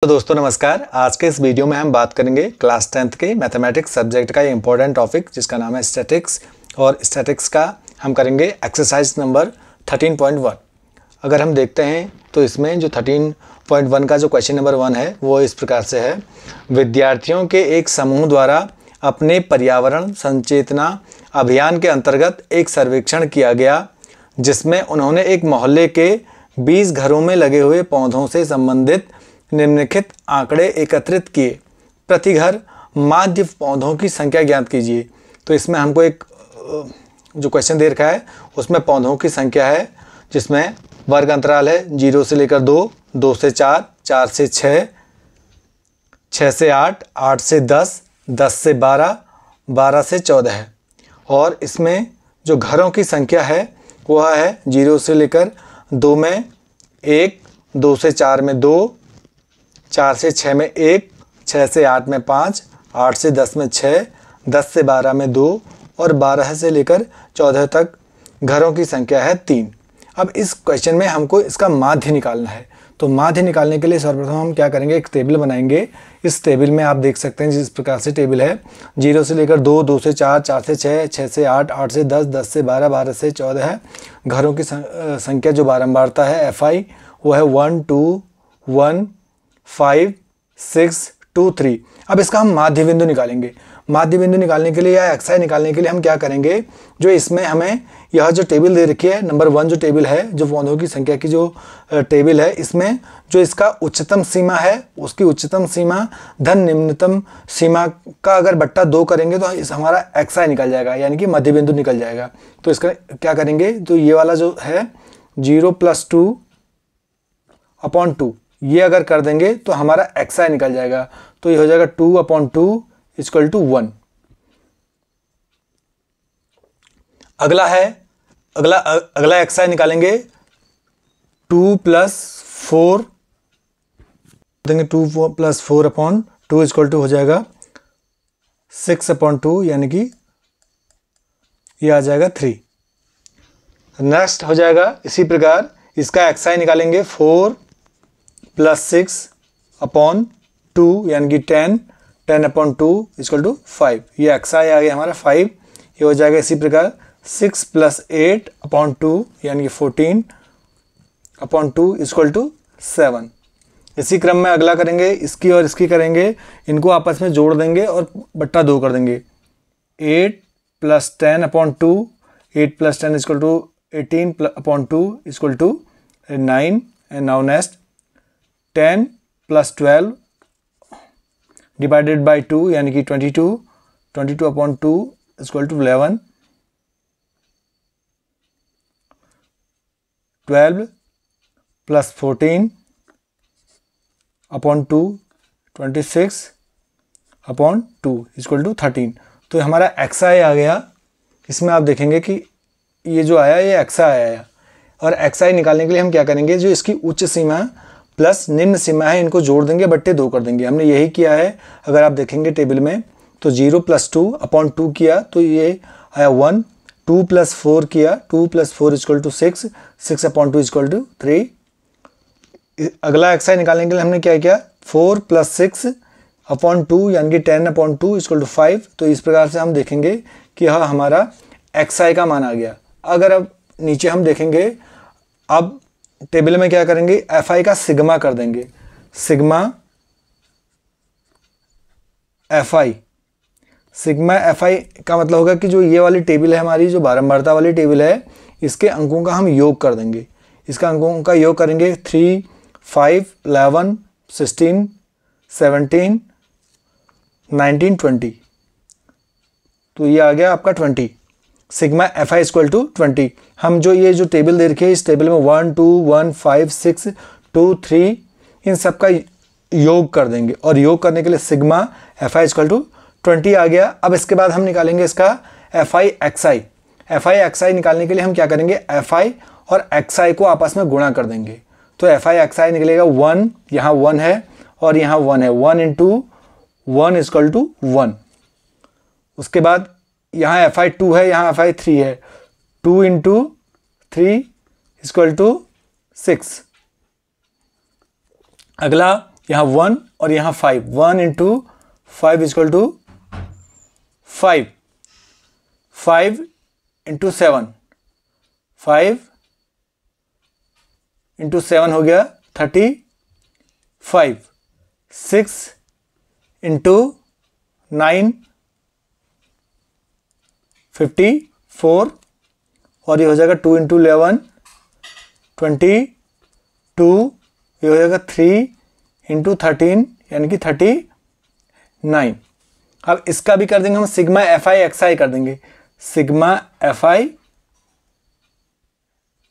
तो दोस्तों नमस्कार। आज के इस वीडियो में हम बात करेंगे क्लास 10th के मैथमेटिक्स सब्जेक्ट का इम्पोर्टेंट टॉपिक जिसका नाम है स्टैटिक्स। और स्टैटिक्स का हम करेंगे एक्सरसाइज नंबर 13.1। अगर हम देखते हैं तो इसमें जो 13.1 का जो क्वेश्चन नंबर 1 है वो इस प्रकार से है। विद्यार्थियों के एक समूह द्वारा अपने पर्यावरण संचेतना अभियान के अंतर्गत एक सर्वेक्षण किया गया जिसमें उन्होंने एक मोहल्ले के 20 घरों में लगे हुए पौधों से संबंधित निम्नलिखित आंकड़े एकत्रित किए। प्रति घर माध्य पौधों की संख्या ज्ञात कीजिए। तो इसमें हमको एक जो क्वेश्चन दे रखा है उसमें पौधों की संख्या है जिसमें वर्ग अंतराल है 0 से लेकर 2, 2 से 4, 4 से 6, 6 से 8, 8 से 10, 10 से 12, 12 से 14 है। और इसमें जो घरों की संख्या है वह है 0 से लेकर 2 में 1, 2 से 4 में 2, 4 से 6 में 1, 6 से 8 में 5, 8 से 10 में 6, 10 से 12 में 2 और 12 से लेकर 14 तक घरों की संख्या है 3। अब इस क्वेश्चन में हमको इसका माध्य निकालना है। तो माध्य निकालने के लिए सर्वप्रथम हम क्या करेंगे, एक टेबल बनाएंगे। इस टेबल में आप देख सकते हैं जिस प्रकार से टेबल है 0 से लेकर 2, 2 से 4, 4 से 6, 6 से 8, 8 से 10, 10 से 12, 12 से 14 है। घरों की संख्या जो बारंबारता है FI वो है 1, 2, 1, 5, 6, 2, 3। अब इसका हम माध्य बिंदु निकालेंगे। माध्य बिंदु निकालने के लिए या XI निकालने के लिए हम क्या करेंगे, जो इसमें हमें यह जो टेबल दे रखी है नंबर 1 जो टेबल है, जो पौधों की संख्या की जो टेबल है, इसमें जो इसका उच्चतम सीमा है उसकी उच्चतम सीमा धन निम्नतम सीमा का अगर बट्टा 2 करेंगे तो इस हमारा XI निकल जाएगा, यानी कि मध्य बिंदु निकल जाएगा। तो इसका क्या करेंगे, तो ये वाला जो है 0 + 2/2 ये अगर कर देंगे तो हमारा XI निकल जाएगा। तो ये हो जाएगा 2/2 = 1। अगला XI निकालेंगे 2 + 4 देंगे। 2 + 4/2 = हो जाएगा 6/2, यानी कि ये आ जाएगा 3। नेक्स्ट हो जाएगा इसी प्रकार इसका XI निकालेंगे 4 + 6/2 यानी कि 10, 10/2 = 5। ये XI आ गया हमारा 5। ये हो जाएगा इसी प्रकार 6 + 8/2 यानी कि 14/2 = 7। इसी क्रम में अगला करेंगे, इसकी और इसकी करेंगे, इनको आपस में जोड़ देंगे और बट्टा 2 कर देंगे। 8 + 10/2, 8 + 10 = 18/2 = 9। And now next 10 + 12 divided by 2 यानी कि 22, 22/2 = 11। 12 + 14/2 26/2 = 13। तो हमारा XI आ गया। इसमें आप देखेंगे कि ये जो आया ये XI आया। और XI निकालने के लिए हम क्या करेंगे, जो इसकी उच्च सीमा प्लस निम्न सीमा है इनको जोड़ देंगे, बट्टे 2 कर देंगे। हमने यही किया है। अगर आप देखेंगे टेबल में तो 0 + 2/2 किया तो ये आया 1, 2 + 4 किया, 2 + 4 = 6, 6/2 = 3। अगला XI निकालने के लिए हमने क्या किया, 4 + 6/2 यानी कि 10/2 = 5। तो इस प्रकार से हम देखेंगे कि यह हमारा XI का मान आ गया। अगर अब नीचे हम देखेंगे, अब टेबल में क्या करेंगे, FI का सिग्मा कर देंगे। सिग्मा FI का मतलब होगा कि जो ये वाली टेबल है हमारी, जो बारंबारता वाली टेबल है, इसके अंकों का हम योग कर देंगे। इसका अंकों का योग करेंगे 3, 5, 11, 16, 17, 19, 20। तो ये आ गया आपका 20। Sigma FI = 20। हम जो ये जो टेबल दे रखी है इस टेबल में 1, 2, 1, 5, 6, 2, 3 इन सब का योग कर देंगे। और योग करने के लिए सिग्मा FI = 20 आ गया। अब इसके बाद हम निकालेंगे इसका FI XI निकालने के लिए हम क्या करेंगे, FI और XI को आपस में गुणा कर देंगे। तो FI XI निकलेगा 1, यहाँ 1 है और यहाँ 1 है, 1 × 1 = 1। उसके बाद यहाँ FI 2 है, यहाँ FI 3 है, 2 × 3 = 6। अगला यहाँ 1 और यहाँ 5, 1 into 5 equal to 5, 5 into 7, 5 into 7 हो गया 35, 6 इंटू 9 54, और ये हो जाएगा 2 इंटू 11 22, ये हो जाएगा 3 इंटू 13 यानी कि 39। अब इसका भी कर देंगे हम sigma f i x i कर देंगे, sigma f i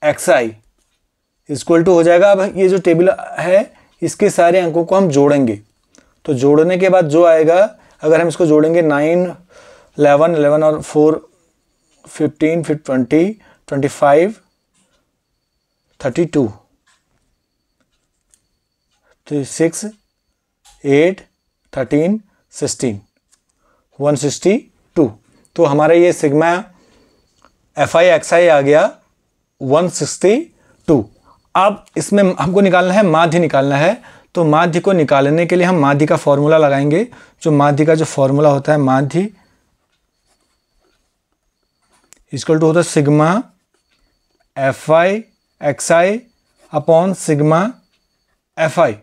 x i equal to हो जाएगा। अब ये जो टेबल है इसके सारे अंकों को हम जोड़ेंगे, तो जोड़ने के बाद जो आएगा, अगर हम इसको जोड़ेंगे 9 11 11 और 4 15 फिर 20 25 32 6 8 13 16 162। तो हमारा ये सिग्मा एफ आई एक्स आई आ गया 162। अब इसमें हमको निकालना है माध्य निकालना है, तो माध्य को निकालने के लिए हम माध्य का फॉर्मूला लगाएंगे। जो माध्य का जो फॉर्मूला होता है, माध्य इक्वल टू होता है sigma f i x i upon sigma f आई।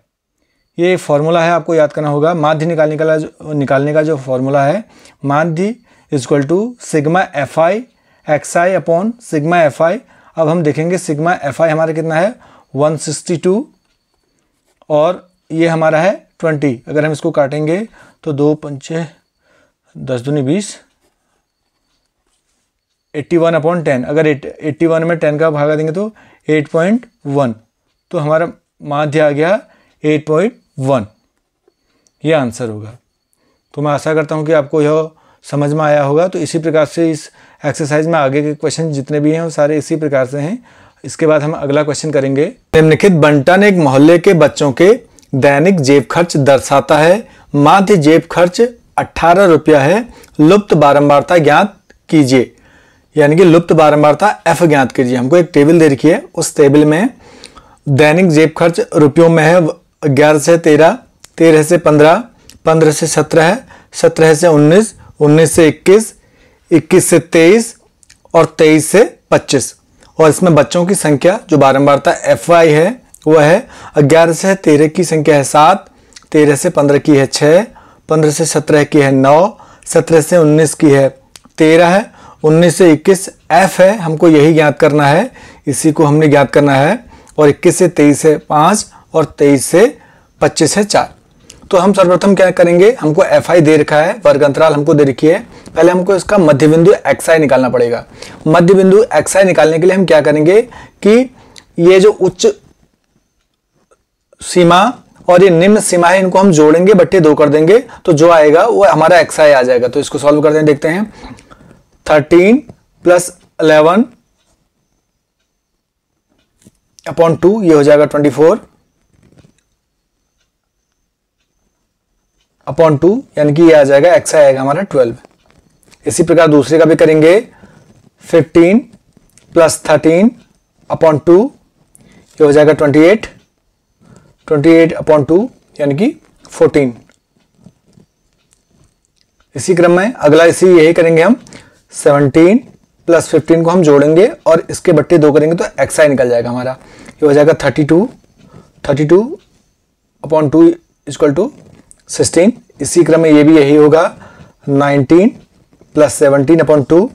ये फॉर्मूला है, आपको याद करना होगा। माध्य निकालने का जो फॉर्मूला है, माध्य equal to sigma f i x i upon sigma f i. अब हम देखेंगे सिग्मा एफ आई हमारा कितना है 162 और ये हमारा है 20। अगर हम इसको काटेंगे तो 2 पंचे 10 दूनी 20, 81 अपॉन 10। अगर 81 में 10 का भागा देंगे तो 8.1, तो हमारा माध्य आ गया 8.1। ये आंसर होगा। तो मैं आशा करता हूँ कि आपको यह समझ में आया होगा। तो इसी प्रकार से इस एक्सरसाइज में आगे के क्वेश्चन जितने भी हैं वो सारे इसी प्रकार से हैं। इसके बाद हम अगला क्वेश्चन करेंगे। निम्नलिखित बंटन एक मोहल्ले के बच्चों के दैनिक जेब खर्च दर्शाता है। माध्य जेब खर्च 18 रुपया है। लुप्त बारंबारता ज्ञात कीजिए, यानी कि लुप्त बारंबारता f ज्ञात कीजिए। हमको एक टेबल दे रखी है, उस टेबल में दैनिक जेब खर्च रुपयों में है 11 से 13, 13 से 15, 15 से 17, 17 से 19, 19 से 21, 21 से 23 और 23 से 25। और इसमें बच्चों की संख्या जो बारंबारता एफ वाई है वह है 11 से 13 की संख्या है 7, 13 से 15 की है 6, 15 से 17 की है 9, 17 से 19 की है 13 है, 19 से 21 एफ है। हमको यही ज्ञात करना है, इसी को हमने ज्ञात करना है। और 21 से 23 है 5 और 23 से 25 है 4। तो हम सर्वप्रथम क्या करेंगे, हमको एफ आई दे रखा है, वर्ग अंतराल हमको दे रखी है। पहले हमको इसका मध्य बिंदु एक्स आई निकालना पड़ेगा। मध्य बिंदु एक्स आई निकालने के लिए हम क्या करेंगे कि ये जो उच्च सीमा और ये निम्न सीमा है, इनको हम जोड़ेंगे, बट्टे 2 कर देंगे, तो जो आएगा वो हमारा एक्स आई आ जाएगा। तो इसको सॉल्व करते हैं, देखते हैं। 13 प्लस 11 अपॉन 2, ये हो जाएगा 24 अपॉन 2, यानी कि ये आ जाएगा एक्स आई आएगा हमारा 12। इसी प्रकार दूसरे का भी करेंगे। 15 प्लस 13 अपॉन 2, ये हो जाएगा 28, 28 अपॉन 2 यानी कि 14। इसी क्रम में अगला यही करेंगे हम। 17 प्लस 15 को हम जोड़ेंगे और इसके बट्टे 2 करेंगे तो एक्स आई निकल जाएगा हमारा। ये हो जाएगा 32, 32 अपॉन 2 इक्वल टू 16। इसी क्रम में ये भी यही होगा। 19 प्लस 17 अपॉन 2,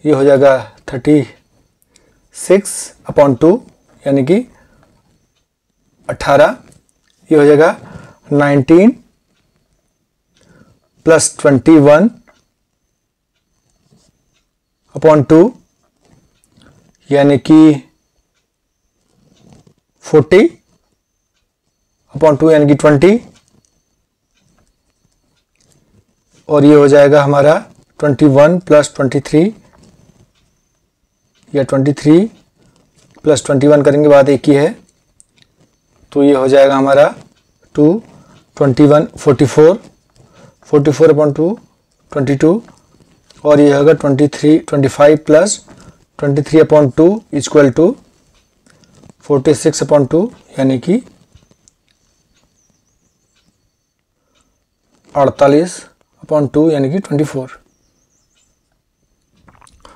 ये हो जाएगा 36 अपॉन 2 यानी कि 18। ये हो जाएगा 19 प्लस 21 अपॉन 2 यानी कि 40 अपॉन 2 यानी कि 20। और ये हो जाएगा हमारा 21 प्लस 23 या 23 प्लस 21 करेंगे, बात एक ही है। तो ये हो जाएगा हमारा 2 21 44 44 अपॉन 2 22। और ये होगा 25 plus 23 upon 2 equal to 46 upon 2 यानी कि 48/2 यानी कि 24।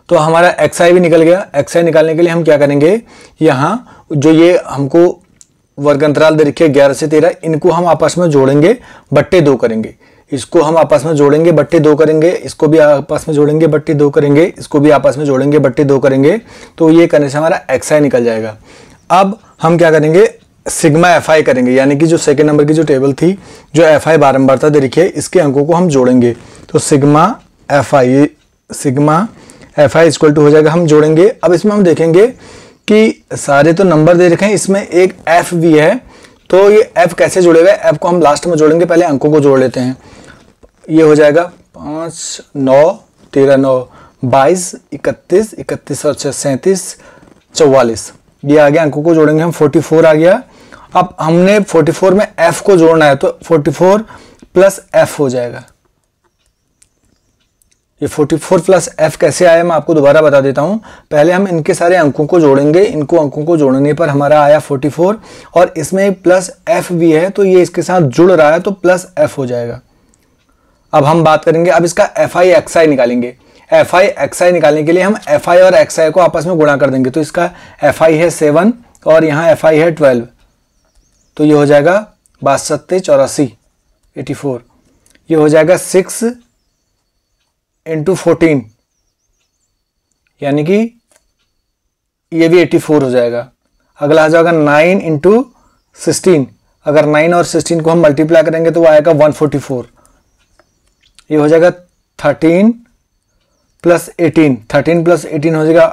तो हमारा xi भी निकल गया। xi निकालने के लिए हम क्या करेंगे, यहाँ जो ये हमको वर्ग अंतराल दे रखी है 11 से 13, इनको हम आपस में जोड़ेंगे, बट्टे 2 करेंगे। इसको हम आपस में जोड़ेंगे, बट्टे 2 करेंगे, इसको भी आपस में जोड़ेंगे, बट्टे 2 करेंगे, इसको भी आपस में जोड़ेंगे, बट्टे 2 करेंगे। तो ये करने से हमारा xi निकल जाएगा। अब हम क्या करेंगे, सिग्मा fi करेंगे, यानी कि जो सेकंड नंबर की जो टेबल थी, जो fi बारंबारता दे रखी है, इसके अंकों को हम जोड़ेंगे। तो सिग्मा fi इक्वल टू हो जाएगा, हम जोड़ेंगे। अब इसमें हम देखेंगे कि सारे तो नंबर दे रखे हैं, इसमें एक f भी है। तो ये f कैसे जुड़ेगा, f को हम लास्ट में जोड़ेंगे, पहले अंकों को जोड़ लेते हैं। ये हो जाएगा 5, 9, 13, 9, 22, 31, 31 और 37, 44। ये आ गया, अंकों को जोड़ेंगे हम, 44 आ गया। अब हमने 44 में f को जोड़ना है, तो 44 प्लस f हो जाएगा। ये 44 प्लस f कैसे आया मैं आपको दोबारा बता देता हूं। पहले हम इनके सारे अंकों को जोड़ेंगे, इनको अंकों को जोड़ने पर हमारा आया 44, और इसमें प्लस f भी है, तो ये इसके साथ जुड़ रहा है, तो प्लस f हो जाएगा। अब हम बात करेंगे, अब इसका fi xi निकालेंगे। fi xi निकालने के लिए हम fi और xi को आपस में गुणा कर देंगे। तो इसका fi है 7 और यहाँ fi है 12, तो ये हो जाएगा 62, 84, 84। ये हो जाएगा 6 × 14 यानी कि ये भी 84 हो जाएगा। अगला आ जाएगा 9 × 16। अगर 9 और 16 को हम मल्टीप्लाई करेंगे तो वो आएगा 144। ये हो जाएगा 13 + 18। 13 + 18 हो जाएगा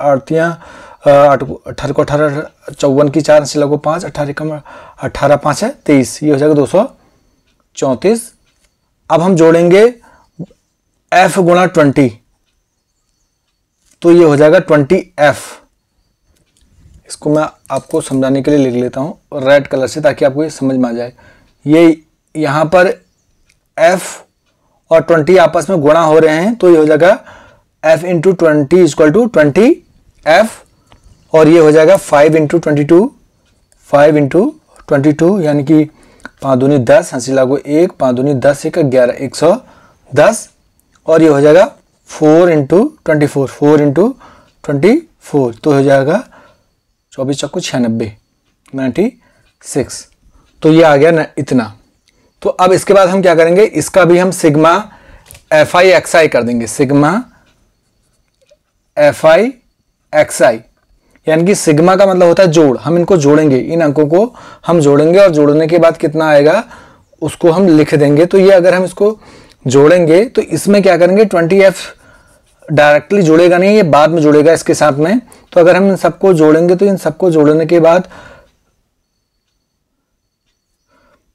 18 को 18, 54 की 4 से लगो 5, 18 5 है 23। ये हो जाएगा 234। अब हम जोड़ेंगे f गुणा 20, तो ये हो जाएगा 20f। इसको मैं आपको समझाने के लिए लिख लेता हूँ रेड कलर से, ताकि आपको ये समझ में आ जाए। ये यहाँ पर f और 20 आपस में गुणा हो रहे हैं, तो ये हो जाएगा f × 20 = 20f, और ये हो जाएगा 5 × 22, 5 × 22 यानी कि 5 दूनी 10, हंसी लागू 1, 5 दूनी 10, 1 11, 110, और ये हो जाएगा 4 × 24, 4 × 24, तो हो जाएगा 24 चक्कू 96, 96। तो ये आ गया इतना। तो अब इसके बाद हम क्या करेंगे, इसका भी हम सिग्मा fi xi कर देंगे। सिग्मा fi xi यानी कि सिग्मा का मतलब होता है जोड़। हम इनको जोड़ेंगे, इन अंकों को हम जोड़ेंगे, और जोड़ने के बाद कितना आएगा उसको हम लिख देंगे। तो ये अगर हम इसको जोड़ेंगे तो इसमें क्या करेंगे, 20f डायरेक्टली जुड़ेगा नहीं, ये बाद में जुड़ेगा इसके साथ में। तो अगर हम इन सबको जोड़ेंगे तो इन सबको जोड़ने के बाद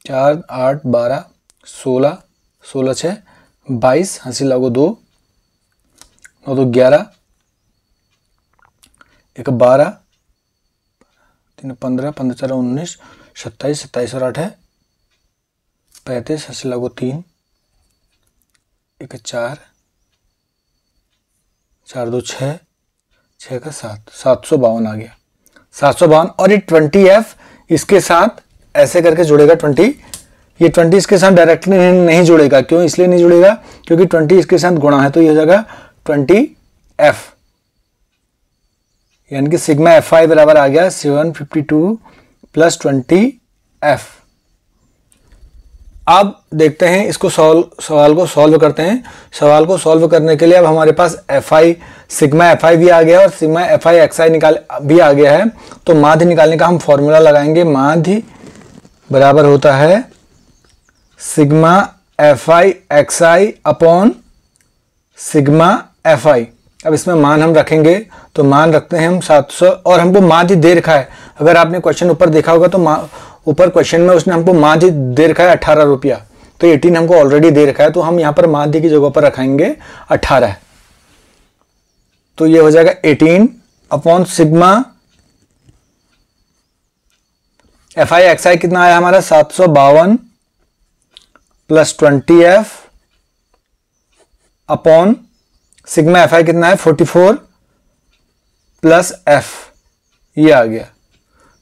4, 8, 12, 16, 16 6, 22, हंसी लागो 2, 9 2 11, 1 12, 3 15, 15 4 19, 27, 27 और 8 है 35, हंसी लागो 3, 1 4, 4 2 6, 6 का 7, 752 आ गया, 752। और ये 20f इसके साथ ऐसे करके जुड़ेगा 20। ये 20 इसके साथ डायरेक्टली नहीं जुड़ेगा। क्यों इसलिए नहीं जुड़ेगा, क्योंकि 20 इसके साथ गुणा है, तो ये हो जाएगा 20f, यानी कि सिग्मा fi बराबर आ गया 752 + 20f। अब देखते हैं इसको सवाल को सॉल्व करते हैं। सवाल को सॉल्व करने के लिए अब हमारे पास सिग्मा fi भी आ गया और सिग्मा fi xi भी आ गया है। तो माध्य निकालने का हम फॉर्मूला लगाएंगे। माध्य बराबर होता है sigma fi xi upon sigma fi। अब इसमें मान हम रखेंगे, तो मान रखते हैं हम 700, और हमको माध्य दे रखा है। अगर आपने क्वेश्चन ऊपर देखा होगा तो ऊपर क्वेश्चन में उसने हमको माध्य दे रखा है 18 रुपया, तो 18 हमको ऑलरेडी दे रखा है, तो हम यहाँ पर माध्य की जगह पर रखेंगे 18। तो ये हो जाएगा 18 अपॉन सिग्मा fi xi कितना आया हमारा 752 + 20f अपॉन सिग्मा fi कितना है 44 + f, ये आ गया।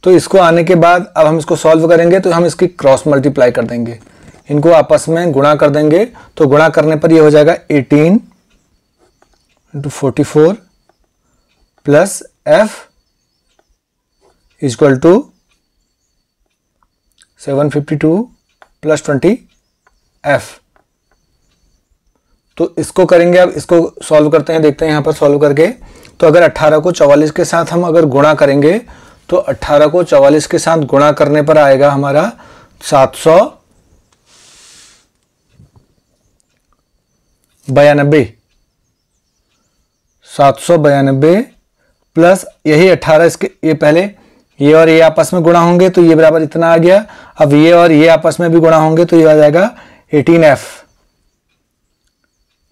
तो इसको आने के बाद अब हम इसको सॉल्व करेंगे, तो हम इसकी क्रॉस मल्टीप्लाई कर देंगे। इनको आपस में गुणा कर देंगे, तो गुणा करने पर ये हो जाएगा 18 × 44 plus f equal to 752 plus 20 f। तो इसको करेंगे, अब इसको सॉल्व करते हैं, देखते हैं यहाँ पर सॉल्व करके। तो अगर 18 को 44 के साथ हम अगर गुणा करेंगे तो 18 को 44 के साथ गुणा करने पर आएगा हमारा 792 प्लस यही 18, इसके ये पहले ये और ये आपस में गुणा होंगे तो ये बराबर इतना आ गया। अब ये और ये आपस में भी गुणा होंगे तो ये आ जाएगा 18f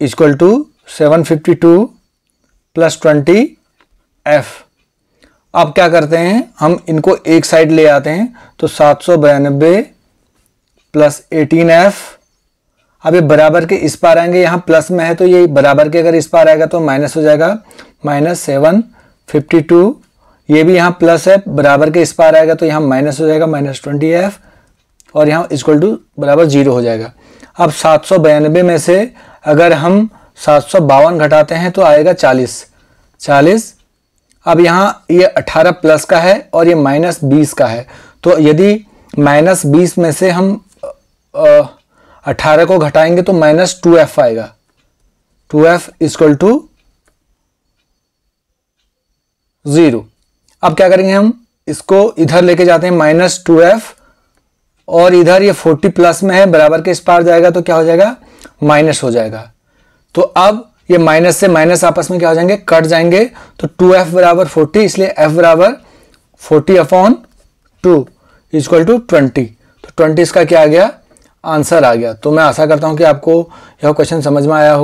equal to 752 plus 20f। अब क्या करते हैं, हम इनको एक साइड ले आते हैं, तो 792 प्लस 18f। अब ये बराबर के इस पार आएंगे, यहाँ प्लस में है तो ये बराबर के अगर इस पार आएगा तो माइनस हो जाएगा, -752। ये भी यहाँ प्लस है, बराबर के इस पार आएगा तो यहाँ माइनस हो जाएगा, -20f, और यहाँ इक्वल टू बराबर 0 हो जाएगा। अब 792 में से अगर हम 752 घटाते हैं तो आएगा 40। अब यहाँ ये 18 प्लस का है और ये -20 का है, तो यदि -20 में से हम 18 को घटाएंगे तो -2f आएगा। 2f equal to 0। अब क्या करेंगे, हम इसको इधर लेके जाते हैं -2f, और इधर ये 40 प्लस में है, बराबर के इस पार जाएगा तो क्या हो जाएगा, माइनस हो जाएगा। तो अब ये माइनस से माइनस आपस में क्या हो जाएंगे, कट जाएंगे, तो 2f बराबर 40, इसलिए f बराबर 40/2 इक्वल टू 20। तो 20 इसका क्या आ गया, आंसर आ गया। तो मैं आशा करता हूं कि आपको यह क्वेश्चन समझ में आया हो।